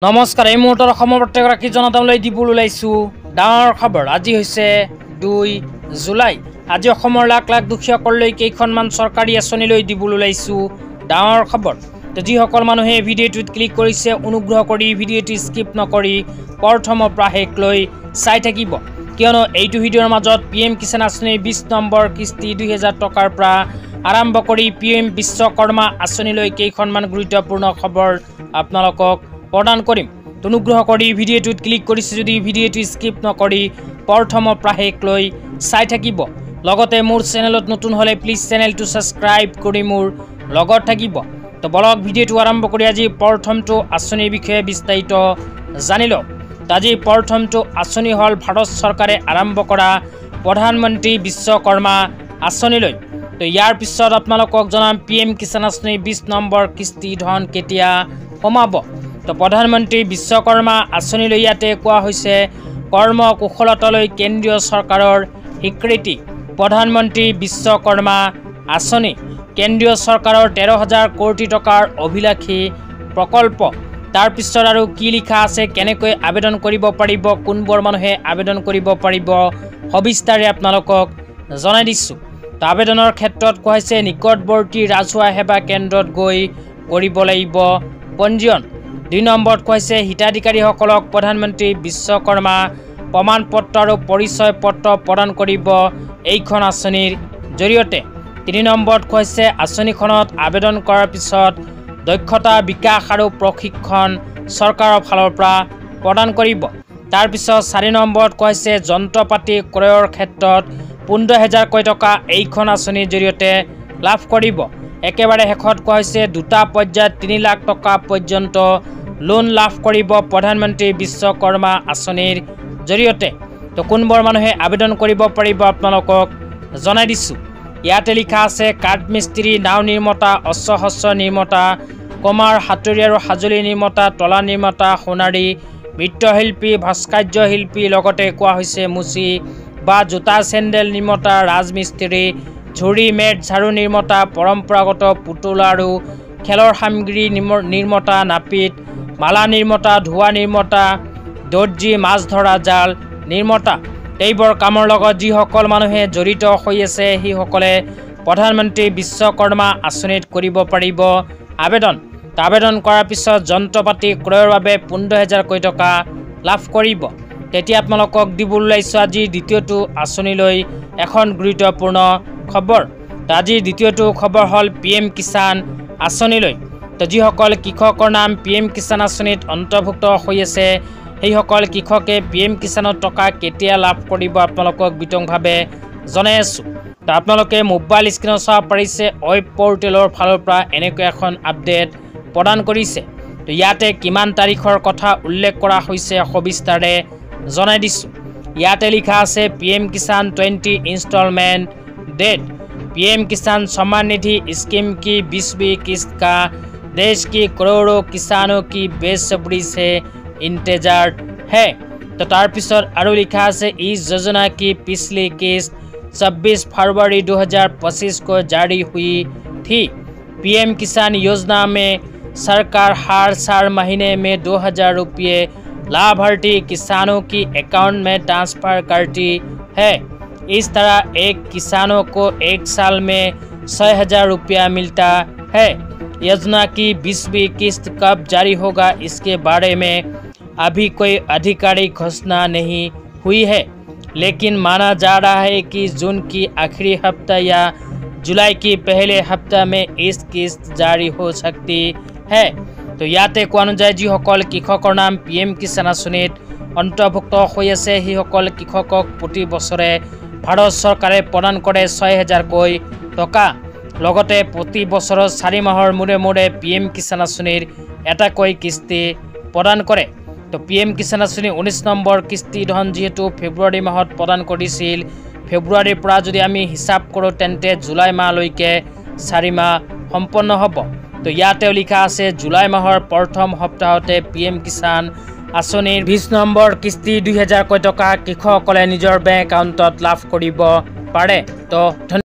নমস্কাৰ এই মুহূৰ্তত অসমৰ প্ৰত্যেকগৰাকী জনতালৈ দিবলৈ ওলাইছোঁ ডাঙৰ খবৰ। আজি হৈছে 2 জুলাই। আজি অসমৰ লাখ লাখ দুখীয়াসকললৈ কেইখনমান চৰকাৰী আঁচনিলৈ দিবলৈ ওলাইছোঁ ডাঙৰ খবৰ। তো যিসকল মানুহে ভিডিঅ'টোত ক্লিক কৰিছে অনুগ্ৰহ কৰি ভিডিঅ'টো স্কিপ নকৰি প্ৰথমৰ পৰা শেষলৈ চাই থাকিব, কিয়নো এইটো ভিডিঅ'ৰ মাজত PM কিষাণ আঁচনিৰ 20 নম্বৰ কিস্তি 2000 টকাৰ পৰা আৰম্ভ কৰি PM বিশ্বকৰ্মা আঁচনিলৈ কেইখনমান গুৰুত্বপূৰ্ণ খবৰ আপোনালোকক প্ৰদান কৰিম। অনুগ্ৰহ কৰি ভিডিঅ'টোত ক্লিক কৰিছে যদি ভিডিঅ'টো স্কিপ নকৰি প্ৰথমৰ পৰা শেষলৈ চাই থাকিব। লগতে মোৰ চেনেলত নতুন হ'লে প্লিজ চেনেলটো ছাবস্ক্ৰাইব কৰি মোৰ লগত থাকিব। তো বলক ভিডিঅ'টো আৰম্ভ কৰি আজি প্ৰথমটো আঁচনিৰ বিষয়ে বিস্তাৰিত জানি লওক। আজি প্ৰথমটো আঁচনি হ'ল ভাৰত চৰকাৰে আৰম্ভ কৰা প্ৰধানমন্ত্ৰী বিশ্বকৰ্মা আঁচনিলৈ। তো ইয়াৰ পিছত আপোনালোকক জনাম PM কিষাণ আঁচনিৰ 20 নম্বৰ কিস্তি ধন কেতিয়া সোমাব। তো প্ৰধানমন্ত্ৰী বিশ্বকৰ্মা আঁচনিলৈ ইয়াতে কোৱা হৈছে কৰ্ম কুশলতালৈ কেন্দ্ৰীয় চৰকাৰৰ স্বীকৃতি। প্ৰধানমন্ত্ৰী বিশ্বকৰ্মা আঁচনি কেন্দ্ৰীয় চৰকাৰৰ 13,000 কোটি টকাৰ অভিলাষী প্ৰকল্প। তাৰপিছত আৰু কি লিখা আছে, কেনেকৈ আবেদন কৰিব পাৰিব, কোনবোৰ মানুহে আবেদন কৰিব পাৰিব, সবিস্তাৰে আপোনালোকক জনাই দিছোঁ। তো আবেদনৰ ক্ষেত্ৰত কোৱা হৈছে নিকটৱৰ্তী ৰাজহুৱা সেৱা কেন্দ্ৰত গৈ কৰিব লাগিব পঞ্জীয়ন। 2 নম্বৰত কোৱা হৈছে হিতাধিকাৰীসকলক প্ৰধানমন্ত্ৰী বিশ্বকৰ্মা প্ৰমাণ পত্ৰ আৰু পৰিচয় পত্ৰ প্ৰদান কৰিব এইখন আঁচনিৰ জৰিয়তে। 3 নম্বৰত কোৱা হৈছে আঁচনিখনত আবেদন কৰাৰ পিছত দক্ষতা বিকাশ আৰু প্ৰশিক্ষণ চৰকাৰৰ ফালৰ পৰা প্ৰদান কৰিব। তাৰপিছত 4 নম্বৰত কোৱা হৈছে যন্ত্ৰ পাতি ক্ৰয়ৰ ক্ষেত্ৰত 15,000 টকা এইখন আঁচনিৰ জৰিয়তে লাভ কৰিব। একেবাৰে শেষত কোৱা হৈছে 2টা পৰ্যায়ত 3 লাখ টকা পৰ্যন্ত লোন লাভ কৰিব প্ৰধানমন্ত্ৰী বিশ্বকৰ্মা আঁচনিৰ জৰিয়তে। তো কোনবোৰ মানুহে আবেদন কৰিব পাৰিব আপোনালোকক জনাই দিছোঁ। ইয়াতে লিখা আছে কাঠ মিস্ত্ৰী, নাও নিৰ্মাতা, অস্ত্ৰ নিৰ্মাতা, কুমাৰ, হাতুৰী আৰু সঁজুলি নিৰ্মাতা, তলা নিৰ্মাতা, সোণাৰী, মৃৎশিল্পী, ভাস্কৰ্য শিল্পী, লগতে কোৱা হৈছে মুচি বা জোতা চেণ্ডেল নিৰ্মাতা, ৰাজমিস্ত্ৰী, ঝুৰি মেট ঝাৰু নিৰ্মাতা, পৰম্পৰাগত পুতলা আৰু খেলৰ সামগ্ৰী নিৰ্মাতা, নাপিত, মালা নিৰ্মাতা, ধোৱা নিৰ্মাতা, দৰ্জী, মাছ ধৰা জাল নিৰ্মাতা। এইবোৰ কামৰ লগত যিসকল মানুহে জড়িত হৈ আছে সেইসকলে প্ৰধানমন্ত্ৰী বিশ্বকৰ্মা আঁচনিত কৰিব পাৰিব আবেদন। আবেদন কৰাৰ পিছত যন্ত্ৰ পাতি ক্ৰয়ৰ বাবে 15,000 টকা লাভ কৰিব। তেতিয়া আপোনালোকক দিবলৈ ওলাইছোঁ আজি দ্বিতীয়টো আঁচনিলৈ এখন গুৰুত্বপূৰ্ণ খবৰ। আজিৰ দ্বিতীয়টো খবৰ হ'ল PM কিষাণ আঁচনিলৈ। তো যিসকল কৃষকৰ নাম PM কিষাণ আঁচনিত অন্তৰ্ভুক্ত হৈ আছে সেইসকল কৃষকে PM কিষাণৰ টকা কেতিয়া লাভ কৰিব আপোনালোকক বিতংভাৱে জনাই আছোঁ। তো আপোনালোকে মোবাইল স্ক্ৰীনত চাব পাৰিছে ৱেব পৰ্টেলৰ ফালৰ পৰা এনেকৈ এখন আপডেট প্ৰদান কৰিছে। তো ইয়াতে কিমান তাৰিখৰ কথা উল্লেখ কৰা হৈছে সবিস্তাৰে জনাই দিছোঁ। ইয়াতে লিখা আছে PM Kisan 20 instalment date. PM Kisan Samman Nidhi scheme की 20वीं किस्त का देश की करोड़ों किसानों की बेसब्री से इंतजार है। तो तारपिছত আৰু लिखा আছে इस योजना की पिछली किस्त 26 फरवरी 2025 को जारी हुई थी। PM किसान योजना में सरकार हर साल महीने में 2,000 रुपये लाभार्थी किसानों की अकाउंट में ट्रांसफर करती है। इस तरह एक किसानों को एक साल में 6,000 रुपया मिलता है। योजना की 20वीं किस्त कब जारी होगा इसके बारे में अभी कोई आधिकारिक घोषणा नहीं हुई है, लेकिन माना जा रहा है कि जून की आखिरी हफ्ता या जुलाई की पहले हफ्ता में इस किस्त जारी हो सकती है। तो ইয়াতে কোৱা অনুযায়ী যিসকল কৃষকৰ নাম PM কিষাণ আঁচনিত অন্তৰ্ভুক্ত হৈ আছে সেইসকল কৃষকক প্ৰতি বছৰে ভাৰত চৰকাৰে প্ৰদান কৰে 6,000 টকা। লগতে প্ৰতি বছৰৰ 4 মাহৰ মূৰে মূৰে PM কিষাণ আঁচনিৰ এটাকৈ কিস্তি প্ৰদান কৰে। তো PM কিষাণ আঁচনি 19 নম্বৰ কিস্তি ধন যিহেতু ফেব্ৰুৱাৰী মাহত প্ৰদান কৰিছিল, ফেব্ৰুৱাৰীৰ পৰা যদি আমি হিচাপ কৰোঁ তেন্তে জুলাই মাহলৈকে 4 মাহ সম্পন্ন হ'ব। তো ইয়াতেও লিখা আছে জুলাই মাহৰ প্ৰথম সপ্তাহতে PM কিষাণ আঁচনিৰ 20 নম্বৰ কিস্তি 2,000 টকা কৃষকসকলে নিজৰ বেংক একাউণ্টত লাভ কৰিব পাৰে। তো